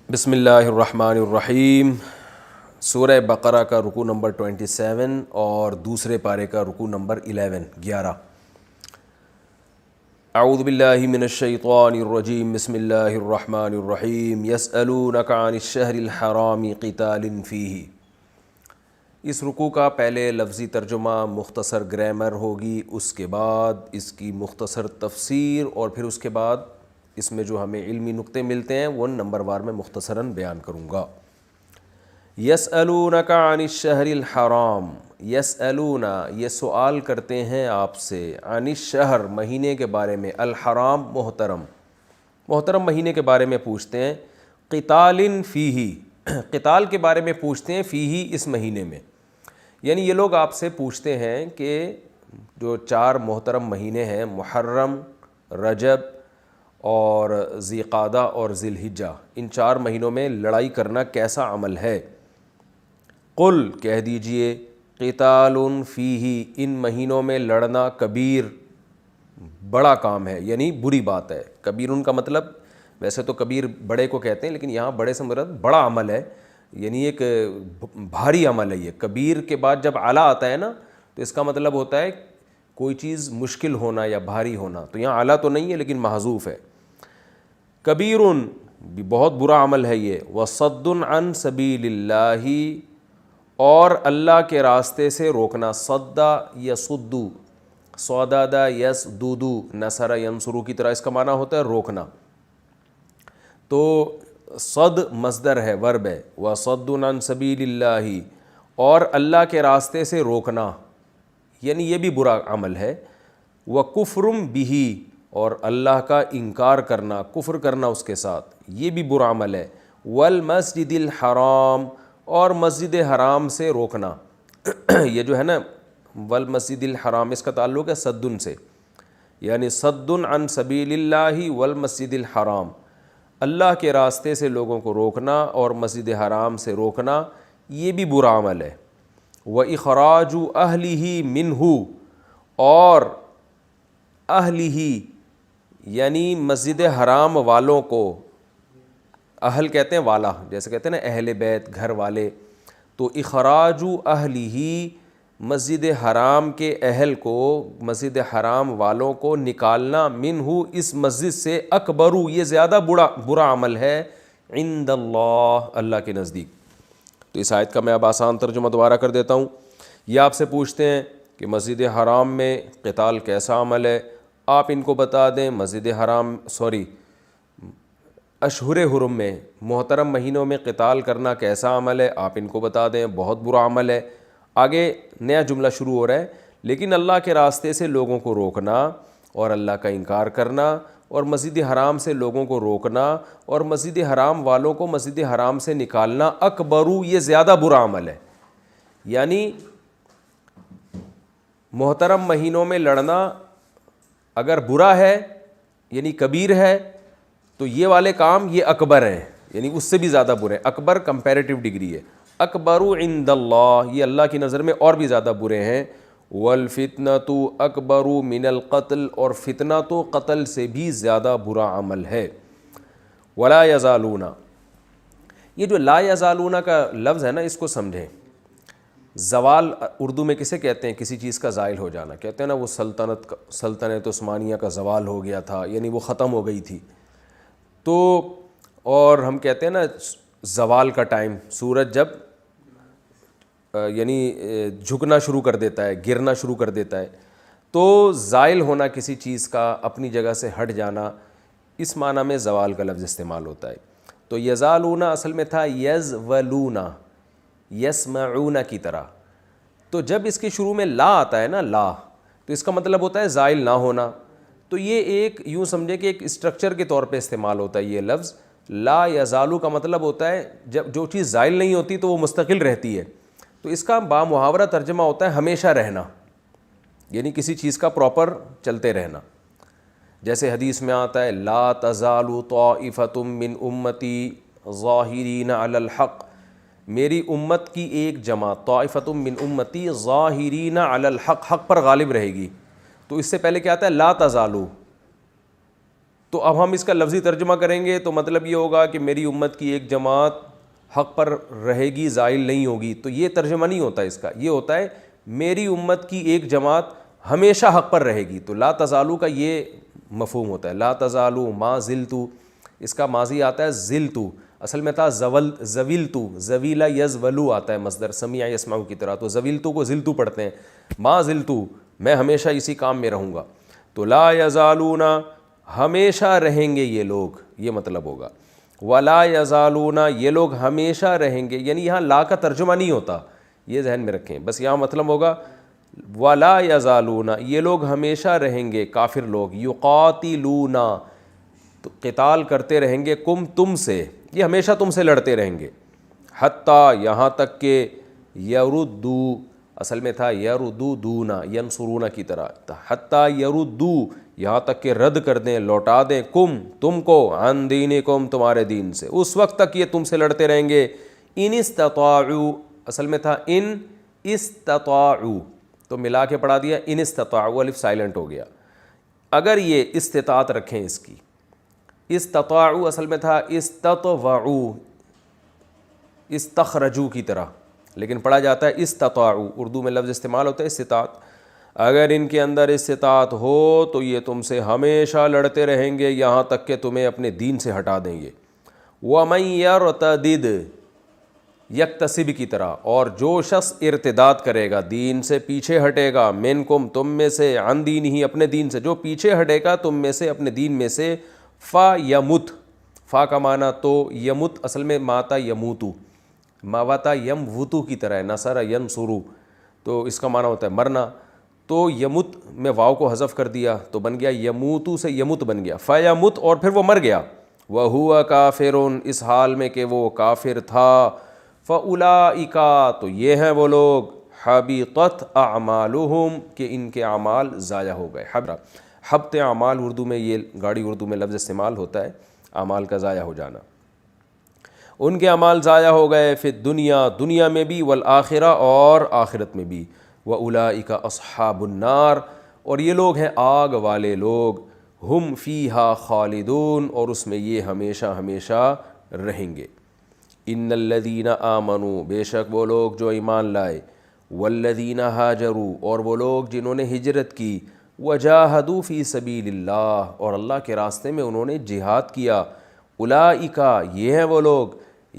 بسم اللہ الرحمن الرحیم۔ سورہ بقرہ کا رکوع نمبر 27 اور دوسرے پارے کا رکوع نمبر 11۔ اعوذ باللہ من الشیطان الرجیم، بسم اللہ الرحمن الرحیم۔ یسألونک عن الشہر الحرام قتال فیہ۔ اس رکوع کا پہلے لفظی ترجمہ، مختصر گرامر ہوگی، اس کے بعد اس کی مختصر تفسیر، اور پھر اس کے بعد اس میں جو ہمیں علمی نقطے ملتے ہیں وہ نمبر وار میں مختصراً بیان کروں گا۔ یسألونک عن الشہر الحرام، یسألون یہ سوال کرتے ہیں آپ سے، عن الشہر مہینے کے بارے میں، الحرام محترم مہینے کے بارے میں پوچھتے ہیں، قتال فیہ قتال کے بارے میں پوچھتے ہیں، فیہ اس مہینے میں، یعنی یہ لوگ آپ سے پوچھتے ہیں کہ جو 4 محترم مہینے ہیں، محرم، رجب اور ذی قعدہ اور ذی الحجہ، ان 4 مہینوں میں لڑائی کرنا کیسا عمل ہے؟ قل کہہ دیجئے، قتال فیہ ان مہینوں میں لڑنا کبیر بڑا کام ہے، یعنی بری بات ہے۔ کبیر ان کا مطلب ویسے تو کبیر بڑے کو کہتے ہیں، لیکن یہاں بڑے سے مراد بڑا عمل ہے، یعنی ایک بھاری عمل ہے۔ یہ کبیر کے بعد جب اعلیٰ آتا ہے نا تو اس کا مطلب ہوتا ہے کوئی چیز مشکل ہونا یا بھاری ہونا، تو یہاں اعلیٰ تو نہیں ہے لیکن محذوف ہے۔ کبیر بھی بہت برا عمل ہے یہ، وصد عن سبیل اللہ اور اللہ کے راستے سے روکنا، صدا یصدو، صدد یصدد، نصر ینصر کی طرح اس کا معنی ہوتا ہے روکنا، تو صد مصدر ہے، ورب ہے، وصد عن سبیل اللہ اور اللہ کے راستے سے روکنا، یعنی یہ بھی برا عمل ہے، وکفر بہ اور اللہ کا انکار کرنا، کفر کرنا اس کے ساتھ، یہ بھی برا عمل ہے، والمسجد الحرام اور مسجد حرام سے روکنا یہ جو ہے نا والمسجد الحرام، اس کا تعلق ہے صدن سے، یعنی صد عن سبیل اللہ والمسجد الحرام، اللہ کے راستے سے لوگوں کو روکنا اور مسجد حرام سے روکنا، یہ بھی برا عمل ہے۔ وَإِخْرَاجُ أَهْلِهِ مِنْهُ اور اہلہ یعنی مسجد حرام والوں کو، اہل کہتے ہیں والا، جیسے کہتے ہیں نا اہل بیت، گھر والے، تو اخراج اہلہ مسجد حرام کے اہل کو، مسجد حرام والوں کو نکالنا، منہ اس مسجد سے، اکبر یہ زیادہ برا عمل ہے، عند اللہ اللہ کے نزدیک۔ تو اس آیت کا میں اب آسان ترجمہ دوبارہ کر دیتا ہوں۔ یہ آپ سے پوچھتے ہیں کہ مسجد حرام میں قتال کیسا عمل ہے، آپ ان کو بتا دیں مسجد حرام اشہر حرم میں، محترم مہینوں میں قتال کرنا کیسا عمل ہے، آپ ان کو بتا دیں بہت برا عمل ہے۔ آگے نیا جملہ شروع ہو رہا ہے، لیکن اللہ کے راستے سے لوگوں کو روکنا اور اللہ کا انکار کرنا اور مسجد حرام سے لوگوں کو روکنا اور مسجد حرام والوں کو مسجد حرام سے نکالنا، اکبرو یہ زیادہ برا عمل ہے، یعنی محترم مہینوں میں لڑنا اگر برا ہے یعنی کبیر ہے، تو یہ والے کام یہ اکبر ہیں، یعنی اس سے بھی زیادہ برے ہیں۔ اکبر کمپیریٹیو ڈگری ہے، اکبر عند اللہ یہ اللہ کی نظر میں اور بھی زیادہ برے ہیں۔ والفتنۃ اکبر من القتل اور فتنہ تو قتل سے بھی زیادہ برا عمل ہے۔ ولا یزالون، یہ جو لا یزالون کا لفظ ہے نا اس کو سمجھیں۔ زوال اردو میں کسے کہتے ہیں؟ کسی چیز کا زائل ہو جانا، کہتے ہیں نا وہ سلطنت عثمانیہ کا زوال ہو گیا تھا، یعنی وہ ختم ہو گئی تھی۔ تو اور ہم کہتے ہیں نا زوال کا ٹائم، سورج جب یعنی جھکنا شروع کر دیتا ہے، گرنا شروع کر دیتا ہے، تو زائل ہونا کسی چیز کا، اپنی جگہ سے ہٹ جانا، اس معنی میں زوال کا لفظ استعمال ہوتا ہے۔ تو یزالون اصل میں تھا یزولون، یسمعون کی طرح، تو جب اس کے شروع میں لا آتا ہے نا، لا، تو اس کا مطلب ہوتا ہے زائل نہ ہونا، تو یہ ایک یوں سمجھے کہ ایک اسٹرکچر کے طور پہ استعمال ہوتا ہے یہ لفظ۔ لا یزالو کا مطلب ہوتا ہے جب جو چیز زائل نہیں ہوتی تو وہ مستقل رہتی ہے، تو اس کا بامحاورہ ترجمہ ہوتا ہے ہمیشہ رہنا، یعنی کسی چیز کا پراپر چلتے رہنا۔ جیسے حدیث میں آتا ہے لا تزال طائفۃ من امتی ظاہرین علی الحق، میری امت کی ایک جماعت، طائفۃ من امتی ظاہرین علی الحق، حق پر غالب رہے گی۔ تو اس سے پہلے کیا آتا ہے؟ لا تزالو، تو اب ہم اس کا لفظی ترجمہ کریں گے تو مطلب یہ ہوگا کہ میری امت کی ایک جماعت حق پر رہے گی، زائل نہیں ہوگی. تو یہ ترجمہ نہیں ہوتا اس کا، یہ ہوتا ہے میری امت کی ایک جماعت ہمیشہ حق پر رہے گی. تو لا تزالو کا یہ مفہوم ہوتا ہے. لا تزالو ما زلتو، اس کا ماضی آتا ہے زلتو، اصل میں تھا زویلتو، زویلا یزولو آتا ہے مصدر سمیع یسمعو کی طرح، تو زویلتو کو زلتو پڑھتے ہیں. ما زلتو، میں ہمیشہ اسی کام میں رہوں گا. تو لا یزالون، ہمیشہ رہیں گے یہ لوگ، یہ مطلب ہوگا. ولا یزالون، یہ لوگ ہمیشہ رہیں گے، یعنی یہاں لا کا ترجمہ نہیں ہوتا، یہ ذہن میں رکھیں. بس یہاں مطلب ہوگا ولا یزالون، یہ لوگ ہمیشہ رہیں گے، کافر لوگ، یقاتلون، تو قتال کرتے رہیں گے، کم تم سے، یہ ہمیشہ تم سے لڑتے رہیں گے، حتیٰ یہاں تک کہ یردو، اصل میں تھا یردو دونا، ینصرونا کی طرح، حتیٰ یردو، یہاں تک کہ رد کر دیں، لوٹا دیں، کم تم کو، عن دینکم، تمہارے دین سے. اس وقت تک یہ تم سے لڑتے رہیں گے. ان استطاعوا، اصل میں تھا ان استطاعوا، تو ملا کے پڑھا دیا ان استطاعوا، الف سائلنٹ ہو گیا. اگر یہ استطاعت رکھیں اس کی، استطاعوا اصل میں تھا استطوعوا، استخرجوا کی طرح، لیکن پڑھا جاتا ہے استطاعوا. اردو میں لفظ استعمال ہوتا ہے استطاعت. اگر ان کے اندر استطاعت ہو تو یہ تم سے ہمیشہ لڑتے رہیں گے یہاں تک کہ تمہیں اپنے دین سے ہٹا دیں گے. وَمَن يَرْتَدِدْ، یکتسب کی طرح، اور جو شخص ارتداد کرے گا، دین سے پیچھے ہٹے گا، منکم، تم میں سے، عن دینہ، اپنے دین سے، جو پیچھے ہٹے گا تم میں سے اپنے دین میں سے، فَيَمُتْ، فا کا معنی تو یمت، اصل میں ماتا یموتو، ماواتا یموتو کی طرح ہے، نصر ینصرو، تو اس کا معنی ہوتا ہے مرنا. تو یمت میں واو کو حذف کر دیا تو بن گیا یموتو سے یمت بن گیا، فیمت، اور پھر وہ مر گیا. وَهُوَ كَافِرٌ، اس حال میں کہ وہ کافر تھا. فَأُولَئِكَ، تو یہ ہیں وہ لوگ، حَبِطَتْ أَعْمَالُهُمْ، کہ ان کے اعمال ضائع ہو گئے. حبط اعمال اردو میں، یہ گاڑی اردو میں لفظ استعمال ہوتا ہے، اعمال کا ضائع ہو جانا. ان کے اعمال ضائع ہو گئے، فی الدنیا، دنیا میں بھی، والآخرہ، اور آخرت میں بھی. وَأُولَئِكَ أَصْحَابُ النَّارِ، اور یہ لوگ ہیں آگ والے لوگ، ہم فیہا خالدون، اور اس میں یہ ہمیشہ ہمیشہ رہیں گے. ان الذین آمنوا، بے شک وہ لوگ جو ایمان لائے، والذین ہاجروا، اور وہ لوگ جنہوں نے ہجرت کی، وجاہدوا فی سبیل اللہ، اور اللہ کے راستے میں انہوں نے جہاد کیا. اولئک، یہ ہیں وہ لوگ،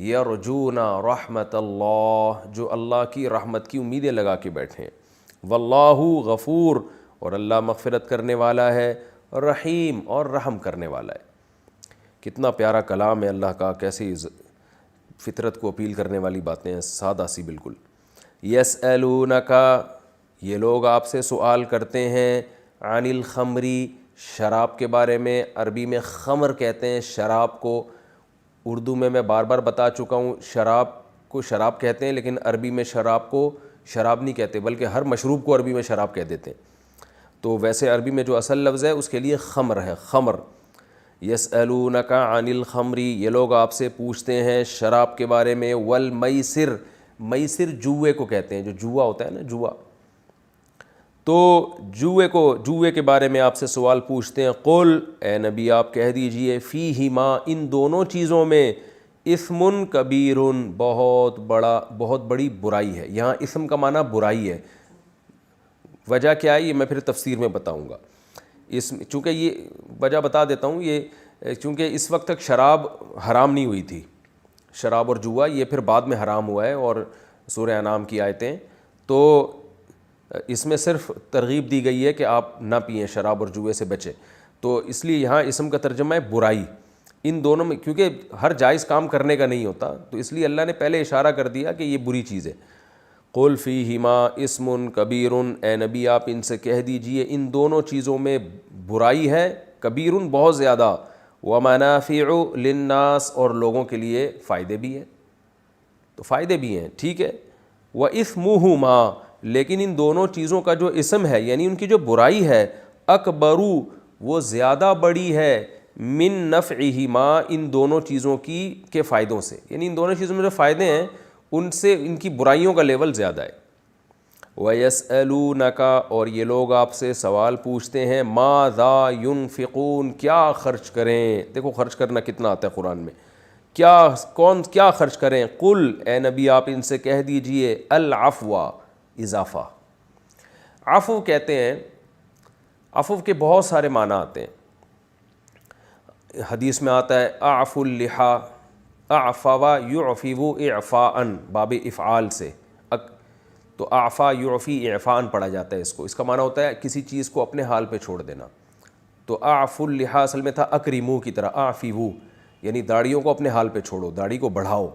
یرجون رحمت اللہ، جو اللہ کی رحمت کی امیدیں لگا کے بیٹھے ہیں. واللہ غفور، اور اللہ مغفرت کرنے والا ہے، رحیم، اور رحم کرنے والا ہے. کتنا پیارا کلام ہے اللہ کا، کیسی فطرت کو اپیل کرنے والی باتیں ہیں، سادہ سی بالکل. یسألونک، یہ لوگ آپ سے سوال کرتے ہیں، عن الخمری، شراب کے بارے میں. عربی میں خمر کہتے ہیں شراب کو، اردو میں بار بار بتا چکا ہوں شراب کو شراب کہتے ہیں، لیکن عربی میں شراب کو شراب نہیں کہتے، بلکہ ہر مشروب کو عربی میں شراب کہہ دیتے ہیں. تو ویسے عربی میں جو اصل لفظ ہے اس کے لیے خمر ہے، خمر. یسألونک عن الخمری، یہ لوگ آپ سے پوچھتے ہیں شراب کے بارے میں. والمیسر، میسر جوئے کو کہتے ہیں، جو جوا ہوتا ہے نا، جوا. تو جوئے کے بارے میں آپ سے سوال پوچھتے ہیں. قل، اے نبی آپ کہہ دیجئے، فیہما، ان دونوں چیزوں میں، اثم کبیر، بہت بڑی برائی ہے. یہاں اسم کا معنی برائی ہے. وجہ کیا ہے یہ میں پھر تفسیر میں بتاؤں گا. چونکہ یہ وجہ بتا دیتا ہوں، یہ چونکہ اس وقت تک شراب حرام نہیں ہوئی تھی، شراب اور جوا یہ پھر بعد میں حرام ہوا ہے، اور سورہ انعام کی آیتیں، تو اس میں صرف ترغیب دی گئی ہے کہ آپ نہ پئیں، شراب اور جوئے سے بچیں. تو اس لیے یہاں اسم کا ترجمہ ہے برائی. ان دونوں میں، کیونکہ ہر جائز کام کرنے کا نہیں ہوتا، تو اس لیے اللہ نے پہلے اشارہ کر دیا کہ یہ بری چیز ہے. قل فیہما اسم کبیر، اے نبی آپ ان سے کہہ دیجئے ان دونوں چیزوں میں برائی ہے، کبیر بہت زیادہ، ومنافع للناس، اور لوگوں کے لیے فائدے بھی ہیں. تو فائدے بھی ہیں، ٹھیک ہے. وَإِثْمُهُمَا، لیکن ان دونوں چیزوں کا جو اسم ہے، یعنی ان کی جو برائی ہے، اکبرو، وہ زیادہ بڑی ہے، من نفعہما، ان دونوں چیزوں کے فائدوں سے. یعنی ان دونوں چیزوں میں جو فائدے ہیں ان سے ان کی برائیوں کا لیول زیادہ ہے. وَيَسْأَلُونَكَ اور یہ لوگ آپ سے سوال پوچھتے ہیں ماذا ينفقون کیا خرچ کریں. دیکھو خرچ کرنا کتنا آتا ہے قرآن میں. کیا خرچ کریں. قل اے نبی آپ ان سے کہہ دیجئے العفو اضافہ. عفو کہتے ہیں، عفو کے بہت سارے معنی آتے ہیں. حدیث میں آتا ہے اعفو اللحا، اعفوا یعفو اعفاء، باب افعال سے. تو اعفا یعفی اعفاء پڑھا جاتا ہے اس کو. اس کا معنی ہوتا ہے کسی چیز کو اپنے حال پہ چھوڑ دینا. تو اعفو اللحا اصل میں تھا اکریمو کی طرح، اعفو یعنی داڑھیوں کو اپنے حال پہ چھوڑو، داڑھی کو بڑھاؤ.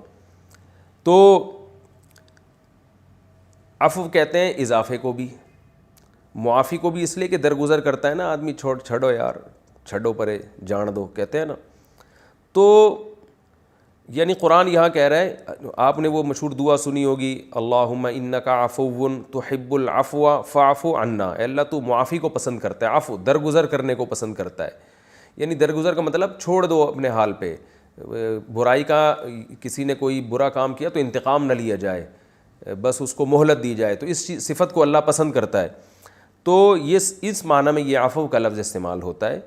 تو عفو کہتے ہیں اضافے کو بھی، معافی کو بھی، اس لیے کہ درگزر کرتا ہے نا آدمی، چھوڑو یار، چھڈو پرے، جان دو کہتے ہیں نا. تو یعنی قرآن یہاں کہہ رہا ہے، آپ نے وہ مشہور دعا سنی ہوگی اللہم انک عفو تحب العفو فاعف عنا. اے اللہ تو معافی کو پسند کرتا ہے، عفو درگزر کرنے کو پسند کرتا ہے. یعنی درگزر کا مطلب چھوڑ دو اپنے حال پہ. برائی کا کسی نے کوئی برا کام کیا تو انتقام نہ لیا جائے، بس اس کو مہلت دی جائے. تو اس صفت کو اللہ پسند کرتا ہے. تو یہ اس معنی میں یہ عفو کا لفظ استعمال ہوتا ہے.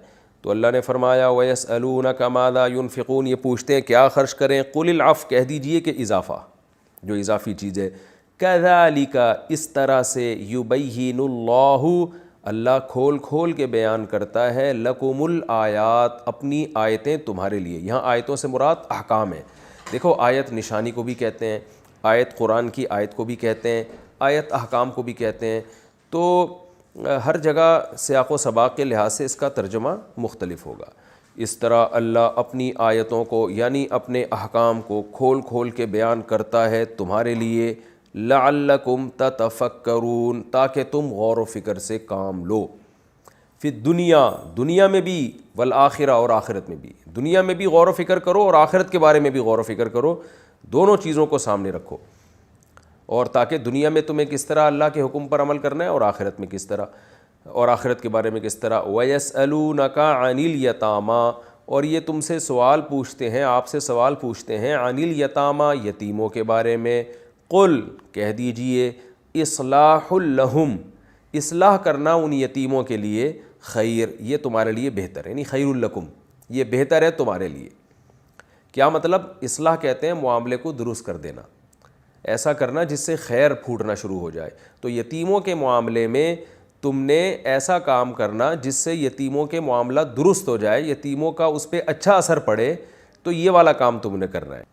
تو اللہ نے فرمایا وَيَسْأَلُونَكَ مَاذَا يُنْفِقُونَ، یہ پوچھتے ہیں کیا خرچ کریں. قُلِ الْعَفْوَ کہہ دیجئے کہ اضافہ، جو اضافی چیز ہے. كَذَلِكَ اس طرح سے يُبَيِّنُ اللَّهُ اللہ کھول کھول کے بیان کرتا ہے لَكُمُ الْآيَاتِ اپنی آیتیں تمہارے لیے. یہاں آیتوں سے مراد احکام ہے. دیکھو آیت نشانی کو بھی کہتے ہیں، آیت قرآن کی آیت کو بھی کہتے ہیں، آیت احکام کو بھی کہتے ہیں. تو ہر جگہ سیاق و سباق کے لحاظ سے اس کا ترجمہ مختلف ہوگا. اس طرح اللہ اپنی آیتوں کو یعنی اپنے احکام کو کھول کھول کے بیان کرتا ہے تمہارے لیے، لعلکم تتفکرون تاکہ تم غور و فکر سے کام لو. فی دنیا میں بھی، والآخرہ اور آخرت میں بھی. دنیا میں بھی غور و فکر کرو اور آخرت کے بارے میں بھی غور و فکر کرو، دونوں چیزوں کو سامنے رکھو. اور تاکہ دنیا میں تمہیں کس طرح اللہ کے حکم پر عمل کرنا ہے اور آخرت میں کس طرح، اور آخرت کے بارے میں کس طرح. وَيَسْأَلُونَكَ عَنِ الْيَتَامَى اور یہ تم سے سوال پوچھتے ہیں، آپ سے سوال پوچھتے ہیں عَنِ الْيَتَامَى یتیموں کے بارے میں. قُل کہہ دیجئے اصلاح لہم اصلاح کرنا ان یتیموں کے لیے، خیر یہ تمہارے لیے بہتر ہے، یعنی خیر لکم یہ بہتر ہے تمہارے لیے. کیا مطلب؟ اصلاح کہتے ہیں معاملے کو درست کر دینا، ایسا کرنا جس سے خیر پھوٹنا شروع ہو جائے. تو یتیموں کے معاملے میں تم نے ایسا کام کرنا جس سے یتیموں کے معاملہ درست ہو جائے، یتیموں کا اس پہ اچھا اثر پڑے. تو یہ والا کام تم نے کرنا ہے.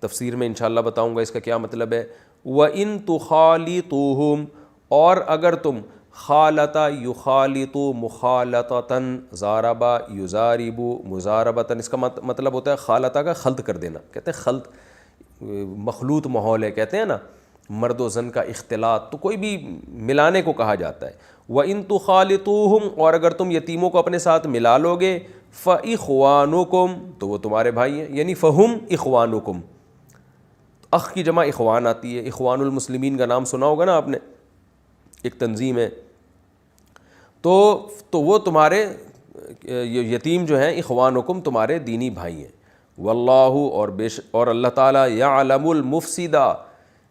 تفسیر میں انشاءاللہ بتاؤں گا اس کا کیا مطلب ہے. وَإِن تُخَالِطُوهُمْ اور اگر تم خالطہ یخالط مخالطتاً، ضاربہ یضارب مضاربتاً، اس کا مطلب ہوتا ہے خالطہ کا خلط کر دینا. کہتے ہیں خلط مخلوط ماحول ہے، کہتے ہیں نا مرد و زن کا اختلاط، تو کوئی بھی ملانے کو کہا جاتا ہے. وَإِن تُخَالِطُوهُمْ اور اگر تم یتیموں کو اپنے ساتھ ملا لو گے، فَإِخْوَانُكُمْ تو وہ تمہارے بھائی ہیں، یعنی فَهُمْ إِخْوَانُكُمْ. اخ کی جمع اخوان آتی ہے. اخوان المسلمین کا نام سنا ہوگا نا آپ نے، ایک تنظیم ہے. تو وہ تمہارے یتیم جو ہیں اخوانکم تمہارے دینی بھائی ہیں. واللہ اور اللہ تعالیٰ یعلم المفسدہ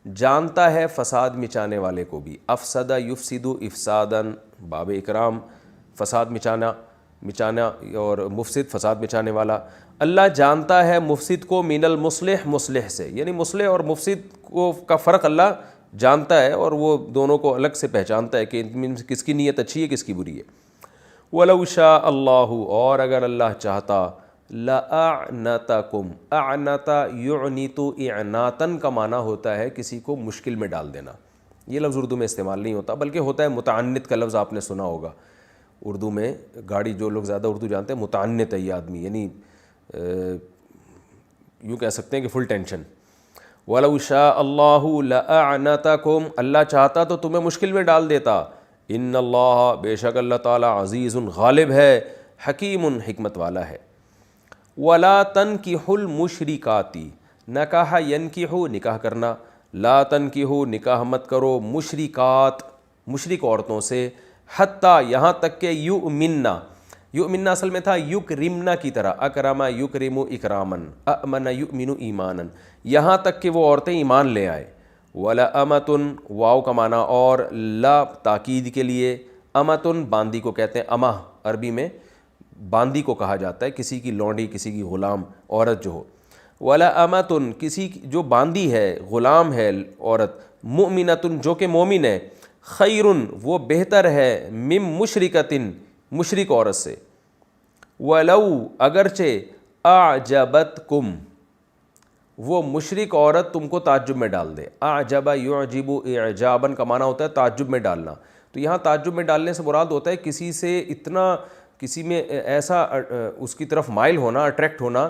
جانتا ہے فساد مچانے والے کو بھی. افسدہ یفسد افساداً، باب اکرام، فساد مچانا اور مفسد فساد مچانے والا. اللہ جانتا ہے مفسد کو من المصلح مصلح سے، یعنی مصلح اور مفسد کو کا فرق اللہ جانتا ہے اور وہ دونوں کو الگ سے پہچانتا ہے کہ کس کی نیت اچھی ہے کس کی بری ہے. وَلَوْ شَاءَ اللَّهُ اور اگر اللہ چاہتا، لَأَعْنَتَكُمْ اَعْنَتَ يُعْنِتُ اِعْنَاتًا کا معنی ہوتا ہے کسی کو مشکل میں ڈال دینا. یہ لفظ اردو میں استعمال نہیں ہوتا بلکہ ہوتا ہے متعنت کا لفظ، آپ نے سنا ہوگا اردو میں. گاڑی جو لوگ زیادہ اردو جانتے ہیں، متعنت ہے یہ آدمی، یعنی یوں کہہ سکتے ہیں کہ فل ٹینشن. وَلَوْ شَاءَ اللَّهُ لَأَعْنَتَكُمْ اللہ چاہتا تو تمہیں مشکل میں ڈال دیتا. ان اللہ بے شک اللہ تعالیٰ عزیز غالب ہے، حکیم حکمت والا ہے. وَلَا تَنْكِحُوا الْمُشْرِكَاتِ نکاح ینکحو نکاح کرنا، لا تنکحو نکاح مت کرو، مشرکات مشرک عورتوں سے، حتیٰ یہاں تک کہ یؤمننا، یؤمننا اصل میں تھا یکرمنا کی طرح، اکرما یکرم اکرامن، امن یؤمن ایمانن، یہاں تک کہ وہ عورتیں ایمان لے آئے. ولا امتن واو کا معنی اور، لا تاکید کے لیے، امتن باندی کو کہتے ہیں، امہ عربی میں باندی کو کہا جاتا ہے، کسی کی لونڈی، کسی کی غلام عورت جو ہو، ولا امتن کسی جو باندی ہے، غلام ہے عورت، مؤمنتن جو کہ مومن ہے، خیرن وہ بہتر ہے، مم مشرکتن مشرک عورت سے، ولو اگرچہ اعجبتکم وہ مشرک عورت تم کو تعجب میں ڈال دے، اعجب یعجب اعجابا کا معنی ہوتا ہے تعجب میں ڈالنا، تو یہاں تعجب میں ڈالنے سے مراد ہوتا ہے کسی سے اتنا، کسی میں ایسا اس کی طرف مائل ہونا، اٹریکٹ ہونا،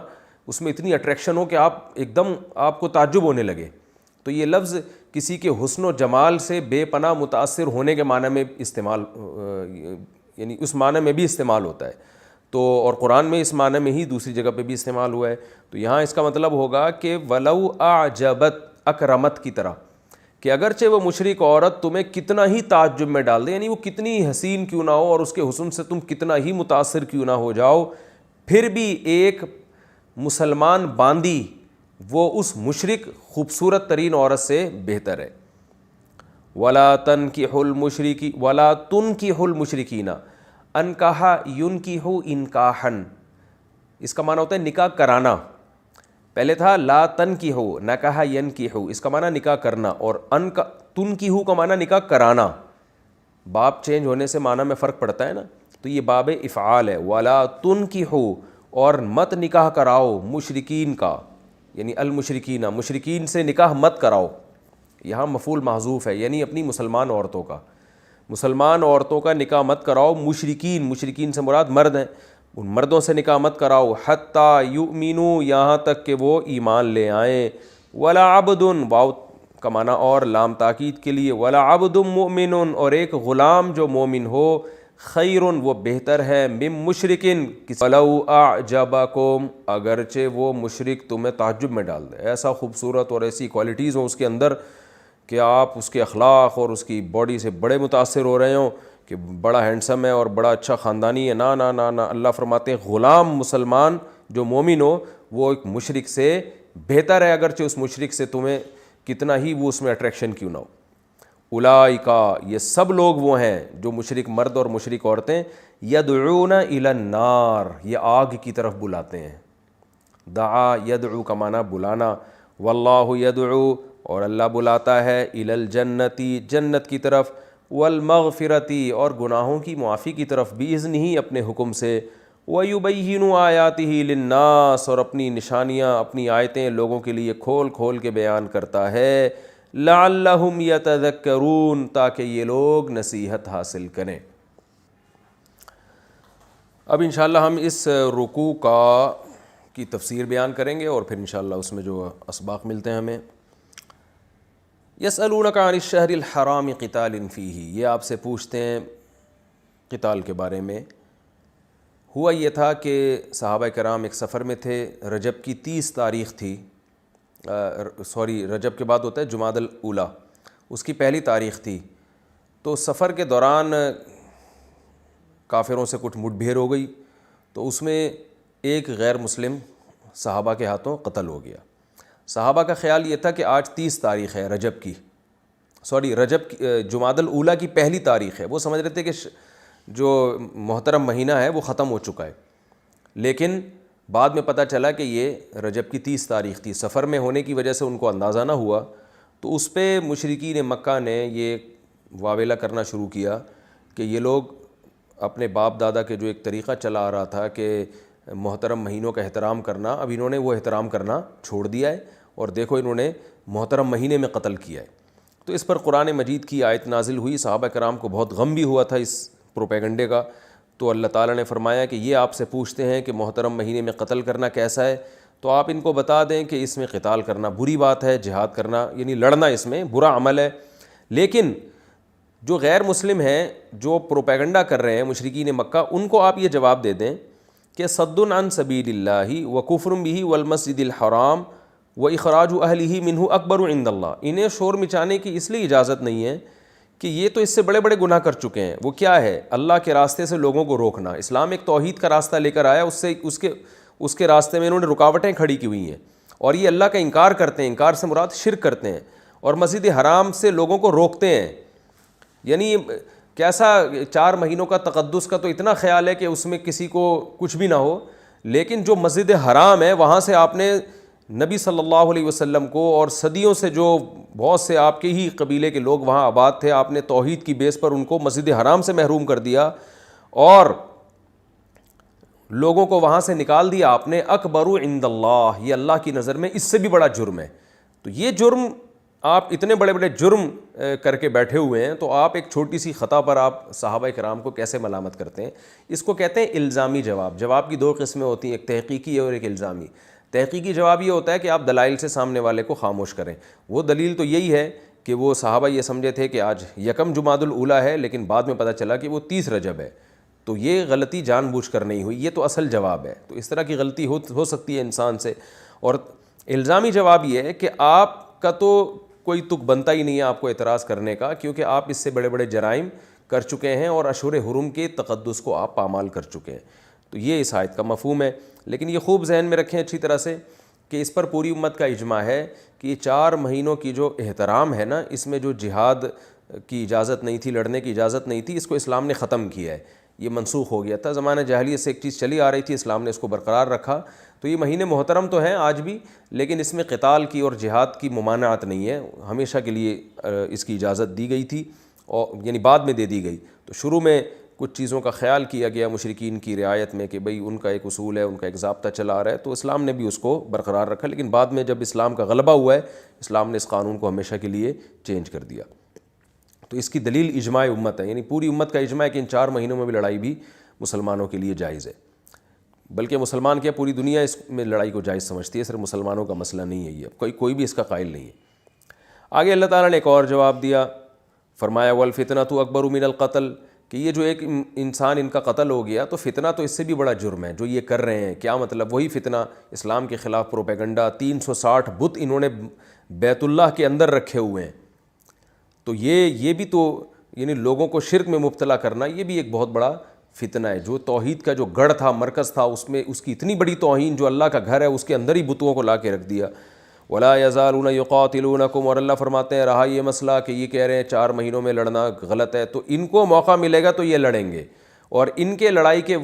اس میں اتنی اٹریکشن ہو کہ آپ ایک دم آپ کو تعجب ہونے لگے، تو یہ لفظ کسی کے حسن و جمال سے بے پناہ متاثر ہونے کے معنی میں استعمال، یعنی اس معنی میں بھی استعمال ہوتا ہے، تو اور قرآن میں اس معنی میں ہی دوسری جگہ پہ بھی استعمال ہوا ہے، تو یہاں اس کا مطلب ہوگا کہ ولو اعجبت اکرمت کی طرح، کہ اگرچہ وہ مشرک عورت تمہیں کتنا ہی تعجب میں ڈال دے، یعنی وہ کتنی حسین کیوں نہ ہو اور اس کے حسن سے تم کتنا ہی متاثر کیوں نہ ہو جاؤ، پھر بھی ایک مسلمان باندی وہ اس مشرک خوبصورت ترین عورت سے بہتر ہے۔ ولا تنکحوا المشرکی ولا تنکحوا المشرکین، انکحا ینکحو انکاحن، اس کا معنی ہوتا ہے نکاح کرانا، پہلے تھا لا تنکحو نکحا ینکحو، اس کا معنی نکاح کرنا، اور تنکحو کا معنی نکاح کرانا، باب چینج ہونے سے معنی میں فرق پڑتا ہے نا، تو یہ باب افعال ہے، ولا تنکحو اور مت نکاح کراؤ مشرکین کا، یعنی المشرکین مشرکین سے نکاح مت کراؤ، یہاں مفعول محذوف ہے، یعنی اپنی مسلمان عورتوں کا، مسلمان عورتوں کا نکاح مت کراؤ، مشرکین، مشرکین سے مراد مرد ہیں، ان مردوں سے نکاح مت کراؤ، حتیٰ یؤمنوا یہاں تک کہ وہ ایمان لے آئیں، ولا عبد واو کا معنی اور لام تاکید کے لیے، ولا عبد مؤمن اور ایک غلام جو مومن ہو، خیر وہ بہتر ہے، مم مشرکن ولو اعجبکم اگرچہ وہ مشرک تمہیں تعجب میں ڈال دے، ایسا خوبصورت اور ایسی کوالٹیز ہوں اس کے اندر کہ آپ اس کے اخلاق اور اس کی باڈی سے بڑے متاثر ہو رہے ہوں کہ بڑا ہینڈسم ہے اور بڑا اچھا خاندانی ہے، نہ نہ نہ نہ، اللہ فرماتے ہیں غلام مسلمان جو مومن ہو وہ ایک مشرک سے بہتر ہے، اگرچہ اس مشرک سے تمہیں کتنا ہی وہ اس میں اٹریکشن کیوں نہ ہو۔ اولئک یہ سب لوگ وہ ہیں جو مشرک مرد اور مشرک عورتیں، یدعون الی النار یہ آگ کی طرف بلاتے ہیں، دعا یدعو کا معنی بلانا، واللہ یدعو اور اللہ بلاتا ہے الی الجنتی جنت کی طرف، والمغفرتی اور گناہوں کی معافی کی طرف، باذنہ اپنے حکم سے، ویبین آیاتہ للناس اور اپنی نشانیاں اپنی آیتیں لوگوں کے لیے کھول کھول کے بیان کرتا ہے، لعلہم یتذکرون تاکہ یہ لوگ نصیحت حاصل کریں۔ اب انشاءاللہ ہم اس رکوع کی تفسیر بیان کریں گے اور پھر انشاءاللہ اس میں جو اسباق ملتے ہیں ہمیں۔ یسألونک عن الشہر الحرام قتال فیہ، یہ آپ سے پوچھتے ہیں قتال کے بارے میں۔ ہوا یہ تھا کہ صحابہ کرام ایک سفر میں تھے، رجب کی 30 تاریخ تھی، رجب کے بعد ہوتا ہے جمادی الاولیٰ، اس کی پہلی تاریخ تھی، تو سفر کے دوران کافروں سے کچھ مٹ بھیڑ ہو گئی، تو اس میں ایک غیر مسلم صحابہ کے ہاتھوں قتل ہو گیا۔ صحابہ کا خیال یہ تھا کہ آج 30 تاریخ ہے رجب کی، جمادی الاولیٰ کی پہلی تاریخ ہے، وہ سمجھ رہے تھے کہ جو محترم مہینہ ہے وہ ختم ہو چکا ہے، لیکن بعد میں پتہ چلا کہ یہ رجب کی 30 تاریخ تھی، سفر میں ہونے کی وجہ سے ان کو اندازہ نہ ہوا، تو اس پہ مشرکین مکہ نے یہ واویلا کرنا شروع کیا کہ یہ لوگ اپنے باپ دادا کے جو ایک طریقہ چلا آ رہا تھا کہ محترم مہینوں کا احترام کرنا، اب انہوں نے وہ احترام کرنا چھوڑ دیا ہے، اور دیکھو انہوں نے محترم مہینے میں قتل کیا ہے۔ تو اس پر قرآن مجید کی آیت نازل ہوئی، صحابہ کرام کو بہت غم بھی ہوا تھا اس پروپیگنڈے کا، تو اللہ تعالیٰ نے فرمایا کہ یہ آپ سے پوچھتے ہیں کہ محترم مہینے میں قتل کرنا کیسا ہے، تو آپ ان کو بتا دیں کہ اس میں قتال کرنا بری بات ہے، جہاد کرنا یعنی لڑنا اس میں برا عمل ہے، لیکن جو غیر مسلم ہیں جو پروپیگنڈا کر رہے ہیں مشرکین مکہ، ان کو آپ یہ جواب دے دیں کہ صد عن سبیل اللہ وکفر بہ والمسجد الحرام واخراج اہلہ منہ اکبر عند اللہ، انہیں شور مچانے کی اس لیے اجازت نہیں ہے کہ یہ تو اس سے بڑے بڑے گناہ کر چکے ہیں۔ وہ کیا ہے؟ اللہ کے راستے سے لوگوں کو روکنا۔ اسلام ایک توحید کا راستہ لے کر آیا، اس کے راستے میں انہوں نے رکاوٹیں کھڑی کی ہوئی ہیں، اور یہ اللہ کا انکار کرتے ہیں، انکار سے مراد شرک کرتے ہیں، اور مسجد حرام سے لوگوں کو روکتے ہیں. یعنی کیسا 4 مہینوں کا تقدس کا تو اتنا خیال ہے کہ اس میں کسی کو کچھ بھی نہ ہو, لیکن جو مسجد حرام ہے وہاں سے آپ نے نبی صلی اللہ علیہ وسلم کو اور صدیوں سے جو بہت سے آپ کے ہی قبیلے کے لوگ وہاں آباد تھے, آپ نے توحید کی بیس پر ان کو مسجد حرام سے محروم کر دیا اور لوگوں کو وہاں سے نکال دیا آپ نے. اکبر عند اللہ, یہ اللہ کی نظر میں اس سے بھی بڑا جرم ہے. تو یہ جرم, آپ اتنے بڑے بڑے جرم کر کے بیٹھے ہوئے ہیں, تو آپ ایک چھوٹی سی خطا پر آپ صحابہ کرام کو کیسے ملامت کرتے ہیں؟ اس کو کہتے ہیں الزامی جواب. جواب کی 2 قسمیں ہوتی ہیں, ایک تحقیقی اور ایک الزامی. تحقیقی جواب یہ ہوتا ہے کہ آپ دلائل سے سامنے والے کو خاموش کریں. وہ دلیل تو یہی ہے کہ وہ صحابہ یہ سمجھے تھے کہ آج 1 جمادی الاولیٰ ہے, لیکن بعد میں پتہ چلا کہ وہ 30 رجب ہے. تو یہ غلطی جان بوجھ کر نہیں ہوئی, یہ تو اصل جواب ہے. تو اس طرح کی غلطی ہو سکتی ہے انسان سے. اور الزامی جواب یہ ہے کہ آپ کا تو کوئی تک بنتا ہی نہیں ہے آپ کو اعتراض کرنے کا, کیونکہ آپ اس سے بڑے بڑے جرائم کر چکے ہیں اور اشہر حرم کے تقدس کو آپ پامال کر چکے ہیں. تو یہ اس آیت کا مفہوم ہے. لیکن یہ خوب ذہن میں رکھیں اچھی طرح سے کہ اس پر پوری امت کا اجماع ہے کہ یہ 4 مہینوں کی جو احترام ہے نا, اس میں جو جہاد کی اجازت نہیں تھی, لڑنے کی اجازت نہیں تھی, اس کو اسلام نے ختم کیا ہے. یہ منسوخ ہو گیا تھا. زمانہ جاہلیت سے ایک چیز چلی آ رہی تھی, اسلام نے اس کو برقرار رکھا. تو یہ مہینے محترم تو ہیں آج بھی, لیکن اس میں قتال کی اور جہاد کی ممانعت نہیں ہے. ہمیشہ کے لیے اس کی اجازت دی گئی تھی, اور یعنی بعد میں دے دی گئی. تو شروع میں کچھ چیزوں کا خیال کیا گیا مشرکین کی رعایت میں کہ بھئی ان کا ایک اصول ہے, ان کا ایک ضابطہ چلا آ رہا ہے, تو اسلام نے بھی اس کو برقرار رکھا. لیکن بعد میں جب اسلام کا غلبہ ہوا ہے, اسلام نے اس قانون کو ہمیشہ کے لیے چینج کر دیا. تو اس کی دلیل اجماع امت ہے, یعنی پوری امت کا اجماع ہے کہ ان 4 مہینوں میں بھی لڑائی بھی مسلمانوں کے لیے جائز ہے. بلکہ مسلمان کیا, پوری دنیا اس میں لڑائی کو جائز سمجھتی ہے, صرف مسلمانوں کا مسئلہ نہیں ہے یہ, کوئی بھی اس کا قائل نہیں ہے. آگے اللہ تعالیٰ نے ایک اور جواب دیا, فرمایا والفتنۃ اکبر من القتل, کہ یہ جو ایک انسان ان کا قتل ہو گیا تو فتنہ تو اس سے بھی بڑا جرم ہے جو یہ کر رہے ہیں. کیا مطلب؟ وہی فتنہ, اسلام کے خلاف پروپیگنڈا. 360 بت انہوں نے بیت اللہ کے اندر رکھے ہوئے ہیں. تو یہ بھی تو یعنی لوگوں کو شرک میں مبتلا کرنا, یہ بھی ایک بہت بڑا فتنہ ہے. جو توحید کا جو گڑھ تھا, مرکز تھا, اس میں اس کی اتنی بڑی توہین, جو اللہ کا گھر ہے اس کے اندر ہی بتوں کو لا کے رکھ دیا. ولا یزالون یقاتلونکم, اور اللہ فرماتے ہیں رہا یہ مسئلہ کہ یہ کہہ رہے ہیں 4 مہینوں میں لڑنا غلط ہے, تو ان کو موقع ملے گا تو یہ لڑیں گے. اور ان کے لڑائی کے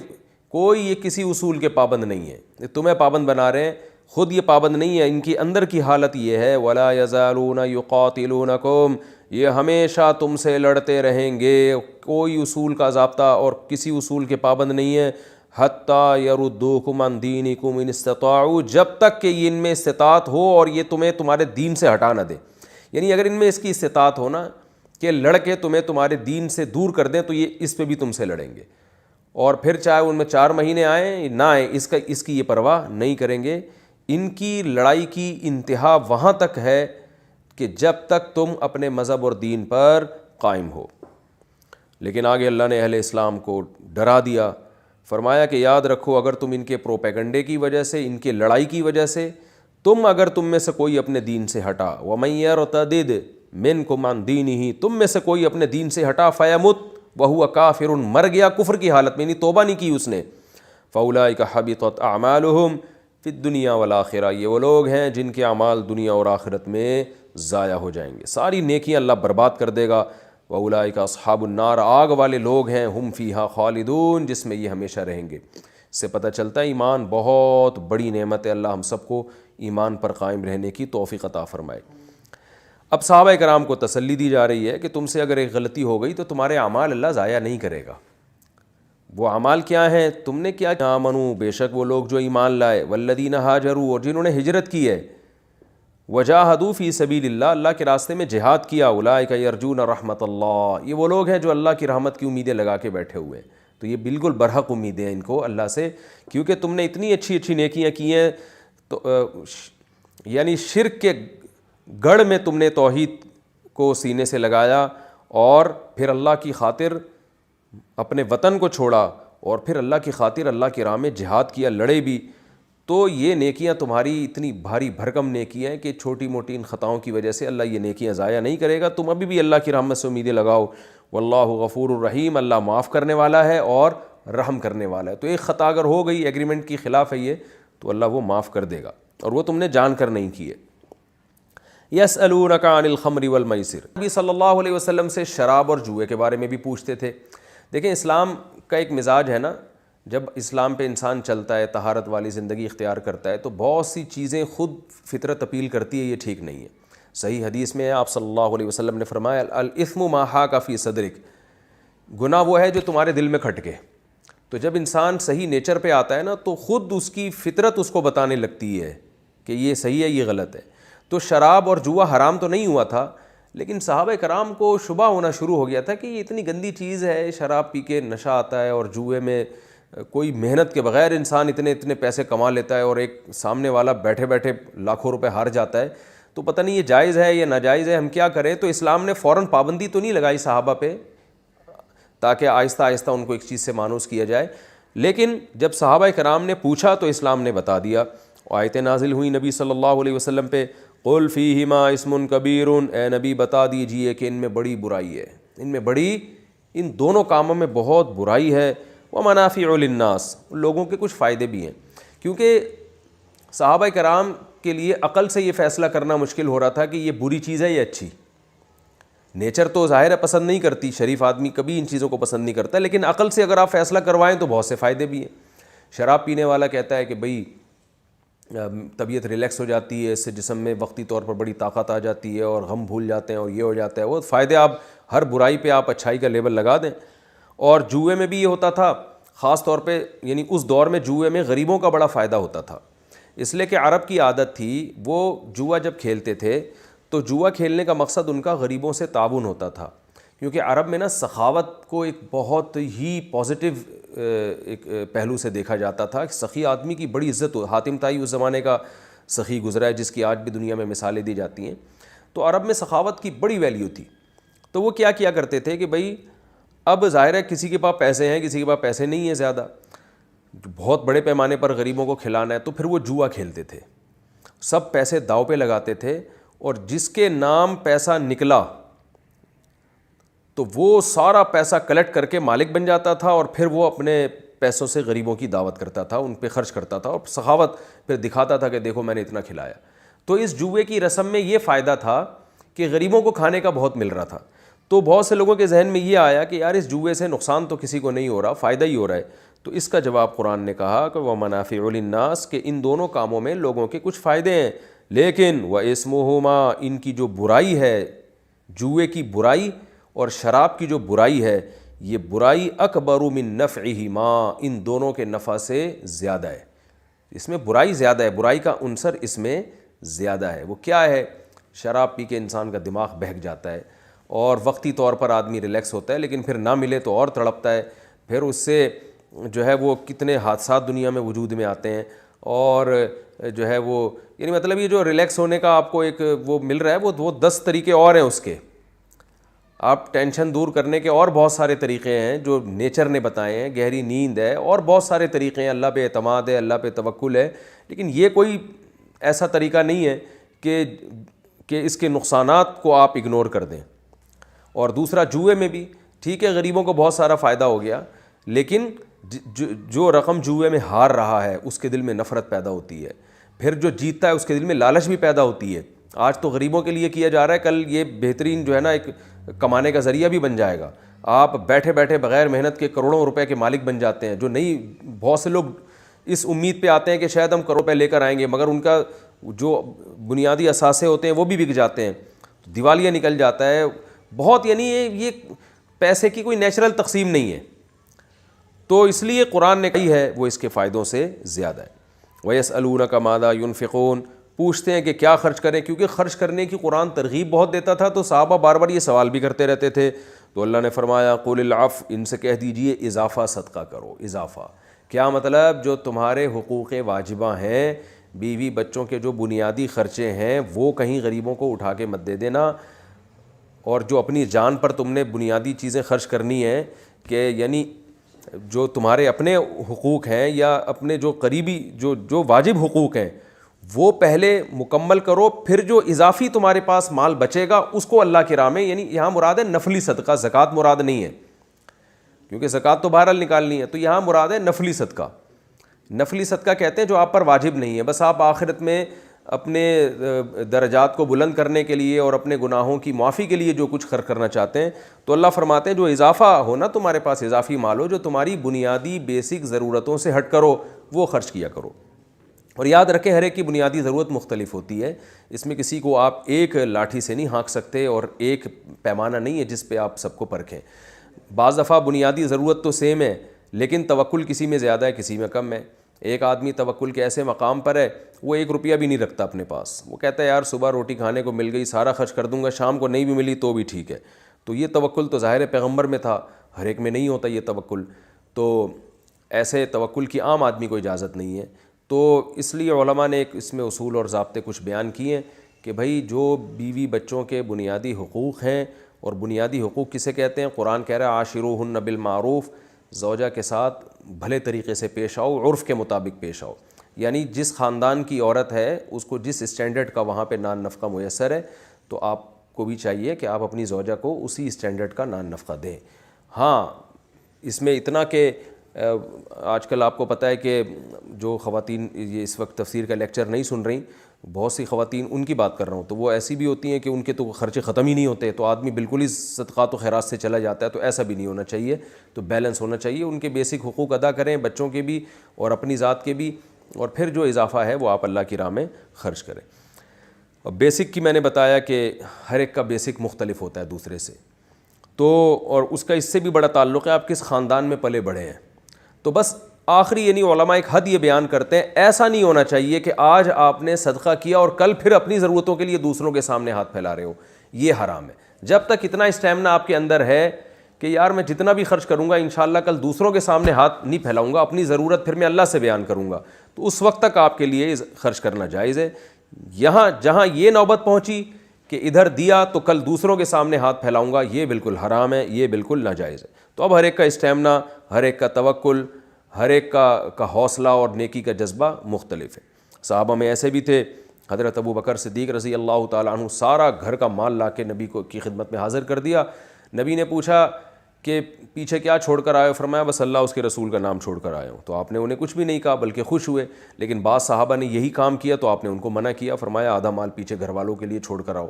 کوئی یہ کسی اصول کے پابند نہیں ہے, تمہیں پابند بنا رہے ہیں, خود یہ پابند نہیں ہے. ان کی اندر کی حالت یہ ہے ولا یزالون یقاتلونکم, یہ ہمیشہ تم سے لڑتے رہیں گے, کوئی اصول کا ضابطہ اور کسی اصول کے پابند نہیں ہے. حتیٰ یردوکم عن دینکم ان استطاعوا, جب تک کہ ان میں استطاعت ہو اور یہ تمہیں تمہارے دین سے ہٹا نہ دے. یعنی اگر ان میں اس کی استطاعت ہو نا کہ لڑ کے تمہیں تمہارے دین سے دور کر دیں, تو یہ اس پہ بھی تم سے لڑیں گے. اور پھر چاہے ان میں 4 مہینے آئیں نہ آئیں, اس کی یہ پرواہ نہیں کریں گے. ان کی لڑائی کی انتہا وہاں تک ہے کہ جب تک تم اپنے مذہب اور دین پر قائم ہو. لیکن آگے اللہ نے اہل اسلام کو ڈرا دیا, فرمایا کہ یاد رکھو اگر تم ان کے پروپیگنڈے کی وجہ سے, ان کے لڑائی کی وجہ سے, اگر تم میں سے کوئی اپنے دین سے ہٹا, وَمَن يَرْتَدِدْ مِنْكُمْ عَنْ دِينِهِ, تم میں سے کوئی اپنے دین سے ہٹا, فَيَمُتْ وَهُوَ كَافِرٌ, مر گیا کفر کی حالت میں, یعنی توبہ نہیں کی اس نے, فَأُولَٰئِكَ حَبِطَتْ أَعْمَالُهُمْ فِي الدُّنْيَا وَالْآخِرَةِ, یہ وہ لوگ ہیں جن کے اعمال دنیا اور آخرت میں ضائع ہو جائیں گے, ساری نیکیاں اللہ برباد کر دے گا. وَأُولَٰئِكَ أَصْحَابُ النَّارِ, آگ والے لوگ ہیں, ہم فیہا خالدون, جس میں یہ ہمیشہ رہیں گے. اس سے پتہ چلتا ہے ایمان بہت بڑی نعمت ہے. اللہ ہم سب کو ایمان پر قائم رہنے کی توفیق عطا فرمائے. اب صحابہ کرام کو تسلی دی جا رہی ہے کہ تم سے اگر ایک غلطی ہو گئی تو تمہارے اعمال اللہ ضائع نہیں کرے گا. وہ اعمال کیا ہیں؟ تم نے کیا آمنو, بے شک وہ لوگ جو ایمان لائے, والذین ہاجروا, اور جنہوں نے ہجرت کی ہے, وجاہدوا فی سبیل اللہ, اللہ کے راستے میں جہاد کیا, اولئک یرجون رحمت اللہ, یہ وہ لوگ ہیں جو اللہ کی رحمت کی امیدیں لگا کے بیٹھے ہوئے ہیں. تو یہ بالکل برحق امیدیں ہیں ان کو اللہ سے, کیونکہ تم نے اتنی اچھی اچھی نیکیاں کی ہیں. تو یعنی شرک کے گڑھ میں تم نے توحید کو سینے سے لگایا, اور پھر اللہ کی خاطر اپنے وطن کو چھوڑا, اور پھر اللہ کی خاطر اللہ کی راہ میں جہاد کیا, لڑے بھی. تو یہ نیکیاں تمہاری اتنی بھاری بھرکم نیکیاں ہیں کہ چھوٹی موٹی ان خطاؤں کی وجہ سے اللہ یہ نیکیاں ضائع نہیں کرے گا. تم ابھی بھی اللہ کی رحمت سے امیدیں لگاؤ. واللہ غفور الرحیم, اللہ معاف کرنے والا ہے اور رحم کرنے والا ہے. تو ایک خطا اگر ہو گئی, ایگریمنٹ کی خلاف ہے یہ, تو اللہ وہ معاف کر دے گا, اور وہ تم نے جان کر نہیں کی ہے. یسألونک عن الخمر والمیسر، نبی صلی اللہ علیہ وسلم سے شراب اور جوئے کے بارے میں بھی پوچھتے تھے۔ دیکھیں اسلام کا ایک مزاج ہے نا، جب اسلام پہ انسان چلتا ہے، طہارت والی زندگی اختیار کرتا ہے، تو بہت سی چیزیں خود فطرت اپیل کرتی ہے یہ ٹھیک نہیں ہے۔ صحیح حدیث میں آپ صلی اللہ علیہ وسلم نے فرمایا الاثم ما حاک فی صدرک، گناہ وہ ہے جو تمہارے دل میں کھٹکے۔ تو جب انسان صحیح نیچر پہ آتا ہے نا تو خود اس کی فطرت اس کو بتانے لگتی ہے کہ یہ صحیح ہے یہ غلط ہے۔ تو شراب اور جوا حرام تو نہیں ہوا تھا، لیکن صحابہ کرام کو شبہ ہونا شروع ہو گیا تھا کہ یہ اتنی گندی چیز ہے، شراب پی کے نشہ آتا ہے، اور جوئے میں کوئی محنت کے بغیر انسان اتنے پیسے کما لیتا ہے، اور ایک سامنے والا بیٹھے بیٹھے لاکھوں روپے ہار جاتا ہے، تو پتہ نہیں یہ جائز ہے یا ناجائز ہے، ہم کیا کریں؟ تو اسلام نے فوراً پابندی تو نہیں لگائی صحابہ پہ، تاکہ آہستہ آہستہ ان کو ایک چیز سے مانوس کیا جائے، لیکن جب صحابہ کرام نے پوچھا تو اسلام نے بتا دیا۔ آیتیں نازل ہوئی نبی صلی اللہ علیہ وسلم پہ، قل فیہما اسم کبیر، اے نبی بتا دیجئے کہ ان میں بڑی برائی ہے، ان دونوں کاموں میں بہت برائی ہے، ومنافع للناس، لوگوں کے کچھ فائدے بھی ہیں، کیونکہ صحابہ کرام کے لیے عقل سے یہ فیصلہ کرنا مشکل ہو رہا تھا کہ یہ بری چیز ہے یا اچھی۔ نیچر تو ظاہر ہے پسند نہیں کرتی، شریف آدمی کبھی ان چیزوں کو پسند نہیں کرتا، لیکن عقل سے اگر آپ فیصلہ کروائیں تو بہت سے فائدے بھی ہیں۔ شراب پینے والا کہتا ہے کہ بھئی طبیعت ریلیکس ہو جاتی ہے، اس سے جسم میں وقتی طور پر بڑی طاقت آ جاتی ہے، اور غم بھول جاتے ہیں، اور یہ ہو جاتا ہے، وہ فائدے آپ ہر برائی پہ آپ اچھائی کا لیبل لگا دیں۔ اور جوئے میں بھی یہ ہوتا تھا، خاص طور پہ یعنی اس دور میں جوئے میں غریبوں کا بڑا فائدہ ہوتا تھا، اس لیے کہ عرب کی عادت تھی، وہ جوا جب کھیلتے تھے تو جوا کھیلنے کا مقصد ان کا غریبوں سے تعاون ہوتا تھا، کیونکہ عرب میں نا سخاوت کو ایک بہت ہی پازیٹیو ایک پہلو سے دیکھا جاتا تھا کہ سخی آدمی کی بڑی عزت ہو۔ حاتم طائی اس زمانے کا سخی گزرا ہے جس کی آج بھی دنیا میں مثالیں دی جاتی ہیں، تو عرب میں سخاوت کی بڑی ویلیو تھی۔ تو وہ کیا کرتے تھے کہ بھئی اب ظاہر ہے کسی کے پاس پیسے ہیں، کسی کے پاس پیسے نہیں ہیں زیادہ، بہت بڑے پیمانے پر غریبوں کو کھلانا ہے، تو پھر وہ جوا کھیلتے تھے، سب پیسے داؤ پہ لگاتے تھے، اور جس کے نام پیسہ نکلا تو وہ سارا پیسہ کلیکٹ کر کے مالک بن جاتا تھا، اور پھر وہ اپنے پیسوں سے غریبوں کی دعوت کرتا تھا، ان پہ خرچ کرتا تھا، اور سخاوت پھر دکھاتا تھا کہ دیکھو میں نے اتنا کھلایا۔ تو اس جوئے کی رسم میں یہ فائدہ تھا کہ غریبوں کو کھانے کا بہت مل رہا تھا، تو بہت سے لوگوں کے ذہن میں یہ آیا کہ یار اس جوئے سے نقصان تو کسی کو نہیں ہو رہا، فائدہ ہی ہو رہا ہے۔ تو اس کا جواب قرآن نے کہا کہ وَمَنَافِعُ لِلنَّاسِ، کہ ان دونوں کاموں میں لوگوں کے کچھ فائدے ہیں، لیکن وَإِسْمُهُمَا، ان کی جو برائی ہے، جوئے کی برائی اور شراب کی جو برائی ہے، یہ برائی اکبر من نفعہما، ان دونوں کے نفع سے زیادہ ہے، اس میں برائی زیادہ ہے، برائی کا عنصر اس میں زیادہ ہے۔ وہ کیا ہے؟ شراب پی کے انسان کا دماغ بہک جاتا ہے، اور وقتی طور پر آدمی ریلیکس ہوتا ہے، لیکن پھر نہ ملے تو اور تڑپتا ہے، پھر اس سے جو ہے وہ کتنے حادثات دنیا میں وجود میں آتے ہیں، اور جو ہے وہ یعنی مطلب یہ جو ریلیکس ہونے کا آپ کو ایک وہ مل رہا ہے، وہ 10 طریقے اور ہیں اس کے، آپ ٹینشن دور کرنے کے اور بہت سارے طریقے ہیں جو نیچر نے بتائے ہیں، گہری نیند ہے، اور بہت سارے طریقے ہیں، اللہ پہ اعتماد ہے، اللہ پہ توکل ہے، لیکن یہ کوئی ایسا طریقہ نہیں ہے کہ اس کے نقصانات کو آپ اگنور کر دیں۔ اور دوسرا جوئے میں بھی ٹھیک ہے، غریبوں کو بہت سارا فائدہ ہو گیا، لیکن جو رقم جوئے میں ہار رہا ہے اس کے دل میں نفرت پیدا ہوتی ہے، پھر جو جیتتا ہے اس کے دل میں لالچ بھی پیدا ہوتی ہے۔ آج تو غریبوں کے لیے کیا جا رہا ہے، کل یہ بہترین جو ہے نا ایک کمانے کا ذریعہ بھی بن جائے گا، آپ بیٹھے بیٹھے بغیر محنت کے کروڑوں روپے کے مالک بن جاتے ہیں۔ جو نہیں، بہت سے لوگ اس امید پہ آتے ہیں کہ شاید ہم کروڑ روپے لے کر آئیں گے، مگر ان کا جو بنیادی اثاثے ہوتے ہیں وہ بھی بک جاتے ہیں، دیوالیہ نکل جاتا ہے بہت، یعنی یہ پیسے کی کوئی نیچرل تقسیم نہیں ہے۔ تو اس لیے قرآن نے کہی ہے وہ اس کے فائدوں سے زیادہ ہے۔ وَيَسْأَلُونَكَ مَاذَا يُنْفِقُونَ، پوچھتے ہیں کہ کیا خرچ کریں، کیونکہ خرچ کرنے کی قرآن ترغیب بہت دیتا تھا، تو صحابہ بار بار یہ سوال بھی کرتے رہتے تھے، تو اللہ نے فرمایا قُلِ الْعَفْوَ، ان سے کہہ دیجئے اضافہ صدقہ کرو۔ اضافہ کیا مطلب؟ جو تمہارے حقوق واجبہ ہیں، بیوی بچوں کے جو بنیادی خرچے ہیں وہ کہیں غریبوں کو اٹھا کے مت دے دینا، اور جو اپنی جان پر تم نے بنیادی چیزیں خرچ کرنی ہیں، کہ یعنی جو تمہارے اپنے حقوق ہیں یا اپنے جو قریبی جو واجب حقوق ہیں وہ پہلے مکمل کرو، پھر جو اضافی تمہارے پاس مال بچے گا اس کو اللہ کی راہ میں، یعنی یہاں مراد ہے نفلی صدقہ، زکوٰۃ مراد نہیں ہے، کیونکہ زکوٰۃ تو بہرحال نکالنی ہے، تو یہاں مراد ہے نفلی صدقہ۔ نفلی صدقہ کہتے ہیں جو آپ پر واجب نہیں ہے، بس آپ آخرت میں اپنے درجات کو بلند کرنے کے لیے اور اپنے گناہوں کی معافی کے لیے جو کچھ خرچ کرنا چاہتے ہیں تو اللہ فرماتے ہیں جو اضافہ ہو نا تمہارے پاس اضافی مال ہو جو تمہاری بنیادی بیسک ضرورتوں سے ہٹ کرو وہ خرچ کیا کرو. اور یاد رکھیں ہر ایک کی بنیادی ضرورت مختلف ہوتی ہے, اس میں کسی کو آپ ایک لاٹھی سے نہیں ہانک سکتے اور ایک پیمانہ نہیں ہے جس پہ آپ سب کو پرکھیں. بعض دفعہ بنیادی ضرورت تو سیم ہے لیکن توکل کسی میں زیادہ ہے کسی میں کم ہے. ایک آدمی توکل کے ایسے مقام پر ہے وہ 1 روپیہ بھی نہیں رکھتا اپنے پاس, وہ کہتا ہے یار صبح روٹی کھانے کو مل گئی سارا خرچ کر دوں گا, شام کو نہیں بھی ملی تو بھی ٹھیک ہے. تو یہ توکل تو ظاہر پیغمبر میں تھا, ہر ایک میں نہیں ہوتا یہ توکل. تو ایسے توکل کی عام آدمی کو اجازت نہیں ہے. تو اس لیے علماء نے ایک اس میں اصول اور ضابطے کچھ بیان کیے ہیں کہ بھائی جو بیوی بچوں کے بنیادی حقوق ہیں, اور بنیادی حقوق کسے کہتے ہیں؟ قرآن کہہ رہا ہے عاشروہن بالمعروف, زوجہ کے ساتھ بھلے طریقے سے پیش آؤ, عرف کے مطابق پیش آؤ. یعنی جس خاندان کی عورت ہے اس کو جس اسٹینڈرڈ کا وہاں پہ نان نفقہ میسر ہے تو آپ کو بھی چاہیے کہ آپ اپنی زوجہ کو اسی اسٹینڈرڈ کا نان نفقہ دیں. ہاں اس میں اتنا کہ آج کل آپ کو پتہ ہے کہ جو خواتین یہ اس وقت تفسیر کا لیکچر نہیں سن رہی, بہت سی خواتین ان کی بات کر رہا ہوں, تو وہ ایسی بھی ہوتی ہیں کہ ان کے تو خرچے ختم ہی نہیں ہوتے, تو آدمی بالکل ہی صدقات و خیرات سے چلا جاتا ہے. تو ایسا بھی نہیں ہونا چاہیے, تو بیلنس ہونا چاہیے. ان کے بیسک حقوق ادا کریں, بچوں کے بھی اور اپنی ذات کے بھی, اور پھر جو اضافہ ہے وہ آپ اللہ کی راہ میں خرچ کریں. اور بیسک کی میں نے بتایا کہ ہر ایک کا بیسک مختلف ہوتا ہے دوسرے سے, تو اور اس کا اس سے بھی بڑا تعلق ہے آپ کس خاندان میں پلے بڑھے ہیں. تو بس آخری یعنی علماء ایک حد یہ بیان کرتے ہیں ایسا نہیں ہونا چاہیے کہ آج آپ نے صدقہ کیا اور کل پھر اپنی ضرورتوں کے لیے دوسروں کے سامنے ہاتھ پھیلا رہے ہو, یہ حرام ہے. جب تک اتنا اسٹیمنا آپ کے اندر ہے کہ یار میں جتنا بھی خرچ کروں گا انشاءاللہ کل دوسروں کے سامنے ہاتھ نہیں پھیلاؤں گا, اپنی ضرورت پھر میں اللہ سے بیان کروں گا, تو اس وقت تک آپ کے لیے خرچ کرنا جائز ہے. یہاں جہاں یہ نوبت پہنچی کہ ادھر دیا تو کل دوسروں کے سامنے ہاتھ پھیلاؤں گا, یہ بالکل حرام ہے, یہ بالکل ناجائز ہے. تو اب ہر ایک کا اسٹیمنا, ہر ایک کا توکل, ہر ایک کا حوصلہ اور نیکی کا جذبہ مختلف ہے. صحابہ میں ایسے بھی تھے, حضرت ابو بکر صدیق رضی اللہ تعالیٰ عنہ سارا گھر کا مال لا کے نبی کی خدمت میں حاضر کر دیا. نبی نے پوچھا کہ پیچھے کیا چھوڑ کر آئے ہو؟ فرمایا بس اللہ اس کے رسول کا نام چھوڑ کر آئے ہوں. تو آپ نے انہیں کچھ بھی نہیں کہا بلکہ خوش ہوئے. لیکن بعض صحابہ نے یہی کام کیا تو آپ نے ان کو منع کیا, فرمایا آدھا مال پیچھے گھر والوں کے لیے چھوڑ کر آؤ.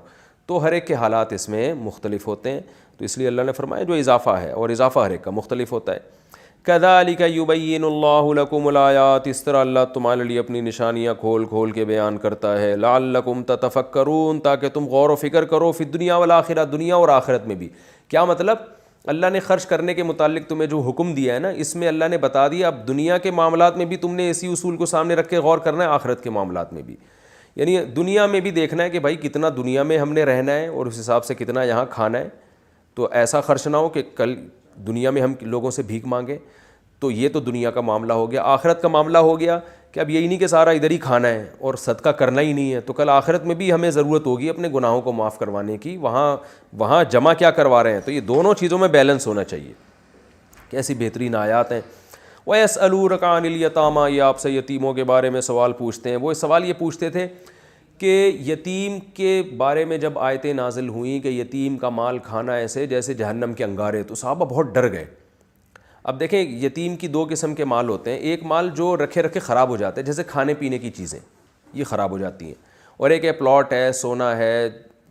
تو ہر ایک کے حالات اس میں مختلف ہوتے ہیں, تو اس لیے اللہ نے فرمایا جو اضافہ ہے, اور اضافہ ہر ایک کا مختلف ہوتا ہے. كَذَلِكَ يُبَيِّنُ اللَّهُ لَكُمُ الْآيَاتِ, اس طرح اللہ تمہارے لیے اپنی نشانیاں کھول کھول کے بیان کرتا ہے. لَعَلَّكُمْ تَتَفَكَّرُونَ, تاکہ تم غور و فکر کرو, فی الدنیا والآخرہ, دنیا اور آخرت میں بھی. کیا مطلب؟ اللہ نے خرچ کرنے کے متعلق تمہیں جو حکم دیا ہے نا, اس میں اللہ نے بتا دیا اب دنیا کے معاملات میں بھی تم نے اسی اصول کو سامنے رکھ کے غور کرنا ہے, آخرت کے معاملات میں بھی. یعنی دنیا میں بھی دیکھنا ہے کہ بھائی کتنا دنیا میں ہم نے رہنا ہے اور اس حساب سے کتنا یہاں کھانا ہے. تو ایسا خرچ نہ ہو کہ کل دنیا میں ہم لوگوں سے بھیک مانگیں. تو یہ تو دنیا کا معاملہ ہو گیا. آخرت کا معاملہ ہو گیا کہ اب یہی نہیں کہ سارا ادھر ہی کھانا ہے اور صدقہ کرنا ہی نہیں ہے, تو کل آخرت میں بھی ہمیں ضرورت ہوگی اپنے گناہوں کو معاف کروانے کی, وہاں جمع کیا کروا رہے ہیں. تو یہ دونوں چیزوں میں بیلنس ہونا چاہیے. کیسی بہترین آیات ہیں. وَيَسْأَلُونَكَ عَنِ الْيَتَامَىٰ, یہ آپ سے یتیموں کے بارے میں سوال پوچھتے ہیں. وہ سوال یہ پوچھتے تھے کہ یتیم کے بارے میں جب آیتیں نازل ہوئیں کہ یتیم کا مال کھانا ایسے جیسے جہنم کے انگارے, تو صحابہ بہت ڈر گئے. اب دیکھیں یتیم کی 2 قسم کے مال ہوتے ہیں. ایک مال جو رکھے رکھے خراب ہو جاتے ہیں, جیسے کھانے پینے کی چیزیں یہ خراب ہو جاتی ہیں, اور ایک ہے پلاٹ ہے, سونا ہے,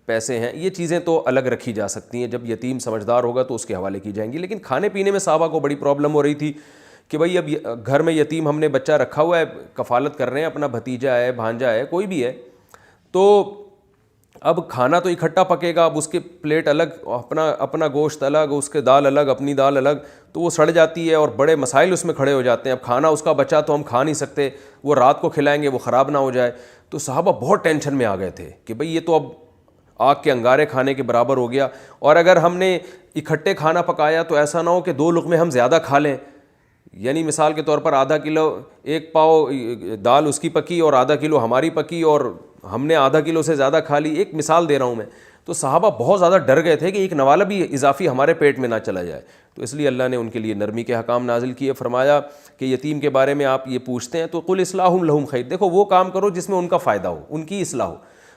پیسے ہیں, یہ چیزیں تو الگ رکھی جا سکتی ہیں, جب یتیم سمجھدار ہوگا تو اس کے حوالے کی جائیں گی. لیکن کھانے پینے میں صحابہ کو بڑی پرابلم ہو رہی تھی کہ بھائی اب گھر میں یتیم ہم نے بچہ رکھا ہوا ہے, کفالت کر رہے ہیں, اپنا بھتیجا ہے, بھانجا ہے, کوئی بھی ہے, تو اب کھانا تو اکٹھا پکے گا, اب اس کے پلیٹ الگ, اپنا گوشت الگ, اس کے دال الگ, اپنی دال الگ, تو وہ سڑ جاتی ہے اور بڑے مسائل اس میں کھڑے ہو جاتے ہیں. اب کھانا اس کا بچا تو ہم کھا نہیں سکتے, وہ رات کو کھلائیں گے وہ خراب نہ ہو جائے. تو صحابہ بہت ٹینشن میں آ گئے تھے کہ بھئی یہ تو اب آگ کے انگارے کھانے کے برابر ہو گیا, اور اگر ہم نے اکٹھے کھانا پکایا تو ایسا نہ ہو کہ 2 لقمے ہم زیادہ کھا لیں. یعنی مثال کے طور پر آدھا کلو, 1 پاؤ دال اس کی پکی اور آدھا کلو ہماری پکی, اور ہم نے آدھا کلو سے زیادہ کھا لی. ایک مثال دے رہا ہوں میں. تو صحابہ بہت زیادہ ڈر گئے تھے کہ ایک نوالہ بھی اضافی ہمارے پیٹ میں نہ چلا جائے. تو اس لیے اللہ نے ان کے لیے نرمی کے حکام نازل کیے. فرمایا کہ یتیم کے بارے میں آپ یہ پوچھتے ہیں تو قل اصلاح لہم خیر, دیکھو وہ کام کرو جس میں ان کا فائدہ ہو, ان کی اصلاح ہو.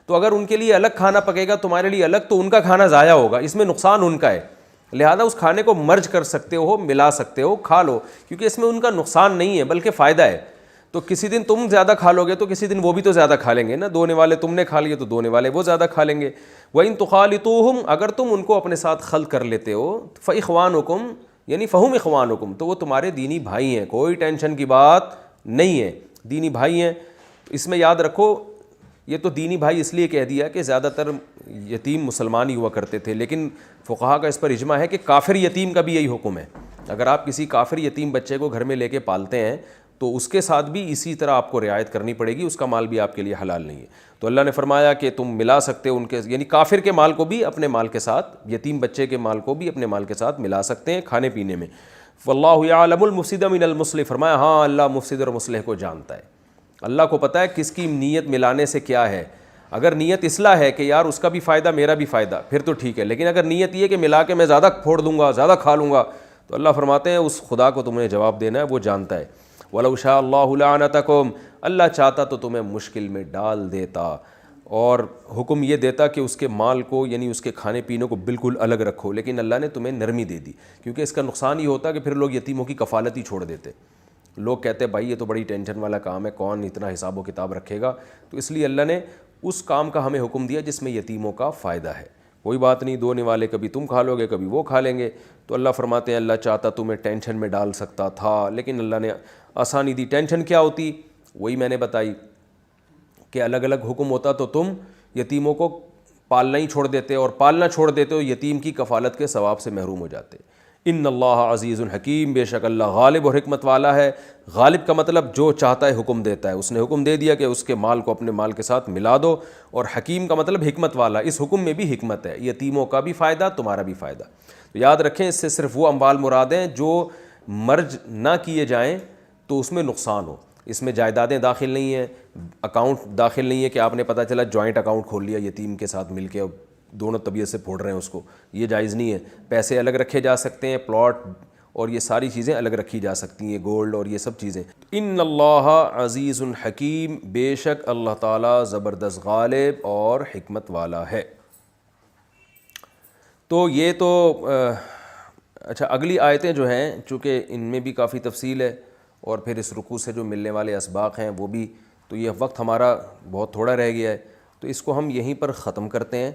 تو اگر ان کے لیے الگ کھانا پکے گا تمہارے لیے الگ, تو ان کا کھانا ضائع ہوگا, اس میں نقصان ان کا ہے. لہذا اس کھانے کو مرج کر سکتے ہو, ملا سکتے ہو, کھا لو, کیونکہ اس میں ان کا نقصان نہیں ہے بلکہ فائدہ ہے. تو کسی دن تم زیادہ کھا لو گے تو کسی دن وہ بھی تو زیادہ کھا لیں گے نا. دونے والے تم نے کھا لیے تو دونے والے وہ زیادہ کھا لیں گے. وَإِن تُخَالِطُوهُمْ اگر تم ان کو اپنے ساتھ خلط کر لیتے ہو, فَإِخْوَانُكُمْ یعنی فَهُمْ إِخْوَانُكُمْ تو وہ تمہارے دینی بھائی ہیں, کوئی ٹینشن کی بات نہیں ہے, دینی بھائی ہیں. اس میں یاد رکھو یہ تو دینی بھائی اس لیے کہہ دیا کہ زیادہ تر یتیم مسلمان ہی ہوا کرتے تھے, لیکن فقہا کا اس پر اجماع ہے کہ کافر یتیم کا بھی یہی حکم ہے. اگر آپ کسی کافر یتیم بچے کو گھر میں لے کے پالتے ہیں تو اس کے ساتھ بھی اسی طرح آپ کو رعایت کرنی پڑے گی, اس کا مال بھی آپ کے لیے حلال نہیں ہے. تو اللہ نے فرمایا کہ تم ملا سکتے ہو ان کے, یعنی کافر کے مال کو بھی اپنے مال کے ساتھ, یتیم بچے کے مال کو بھی اپنے مال کے ساتھ ملا سکتے ہیں کھانے پینے میں. واللہ یعلم المفسد من المصلح, فرمایا ہاں اللہ مفسد اور مصلح کو جانتا ہے. اللہ کو پتہ ہے کس کی نیت ملانے سے کیا ہے. اگر نیت اصلاح ہے کہ یار اس کا بھی فائدہ میرا بھی فائدہ پھر تو ٹھیک ہے, لیکن اگر نیت یہ کہ ملا کے میں زیادہ پھوڑ دوں گا, زیادہ کھا لوں گا, تو اللہ فرماتے ہیں اس خدا کو تمہیں جواب دینا ہے, وہ جانتا ہے. وَلَوْ شَاءَ اللَّهُ لَعَنَتَكُمْ اللہ چاہتا تو تمہیں مشکل میں ڈال دیتا, اور حکم یہ دیتا کہ اس کے مال کو یعنی اس کے کھانے پینے کو بالکل الگ رکھو, لیکن اللہ نے تمہیں نرمی دے دی, کیونکہ اس کا نقصان یہ ہوتا کہ پھر لوگ یتیموں کی کفالت ہی چھوڑ دیتے. لوگ کہتے ہیں بھائی یہ تو بڑی ٹینشن والا کام ہے, کون اتنا حساب و کتاب رکھے گا. تو اس لیے اللہ نے اس کام کا ہمیں حکم دیا جس میں یتیموں کا فائدہ ہے. کوئی بات نہیں, دونے والے کبھی تم کھا لو گے کبھی وہ کھا لیں گے. تو اللہ فرماتے ہیں اللہ چاہتا تمہیں ٹینشن میں ڈال سکتا تھا, لیکن اللہ نے آسانی دی. ٹینشن کیا ہوتی, وہی میں نے بتائی کہ الگ الگ حکم ہوتا تو تم یتیموں کو پالنا ہی چھوڑ دیتے, اور پالنا چھوڑ دیتے ہو یتیم کی کفالت کے ثواب سے محروم ہو جاتے. ان اللہ عزیز الحکیم, بے شک اللہ غالب اور حکمت والا ہے. غالب کا مطلب جو چاہتا ہے حکم دیتا ہے. اس نے حکم دے دیا کہ اس کے مال کو اپنے مال کے ساتھ ملا دو, اور حکیم کا مطلب حکمت والا. اس حکم میں بھی حکمت ہے, یتیموں کا بھی فائدہ تمہارا بھی فائدہ. تو یاد رکھیں اس سے صرف وہ اموال مراد ہیں جو مرج نہ کیے جائیں تو اس میں نقصان ہو. اس میں جائیدادیں داخل نہیں ہیں, اکاؤنٹ داخل نہیں ہے کہ آپ نے پتہ چلا جوائنٹ اکاؤنٹ کھول لیا یتیم کے ساتھ مل کے, اب دونوں طبیعت سے پھوڑ رہے ہیں اس کو, یہ جائز نہیں ہے. پیسے الگ رکھے جا سکتے ہیں, پلاٹ اور یہ ساری چیزیں الگ رکھی جا سکتی ہیں, گولڈ اور یہ سب چیزیں. ان اللہ عزیز الحکیم, بے شک اللہ تعالیٰ زبردست غالب اور حکمت والا ہے. تو یہ تو اچھا, اگلی آیتیں جو ہیں چونکہ ان میں بھی کافی تفصیل ہے, اور پھر اس رکوع سے جو ملنے والے اسباق ہیں وہ بھی, تو یہ وقت ہمارا بہت تھوڑا رہ گیا ہے, تو اس کو ہم یہیں پر ختم کرتے ہیں.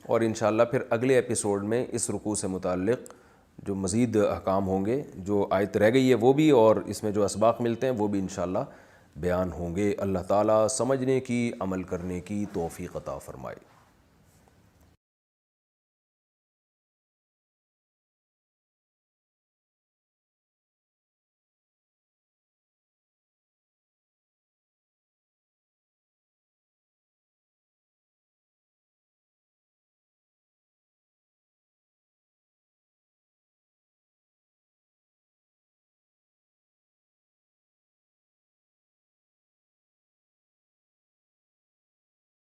اور انشاءاللہ پھر اگلے ایپیسوڈ میں اس رکوع سے متعلق جو مزید احکام ہوں گے, جو آیت رہ گئی ہے وہ بھی, اور اس میں جو اسباق ملتے ہیں وہ بھی انشاءاللہ بیان ہوں گے. اللہ تعالیٰ سمجھنے کی, عمل کرنے کی توفیق عطا فرمائے.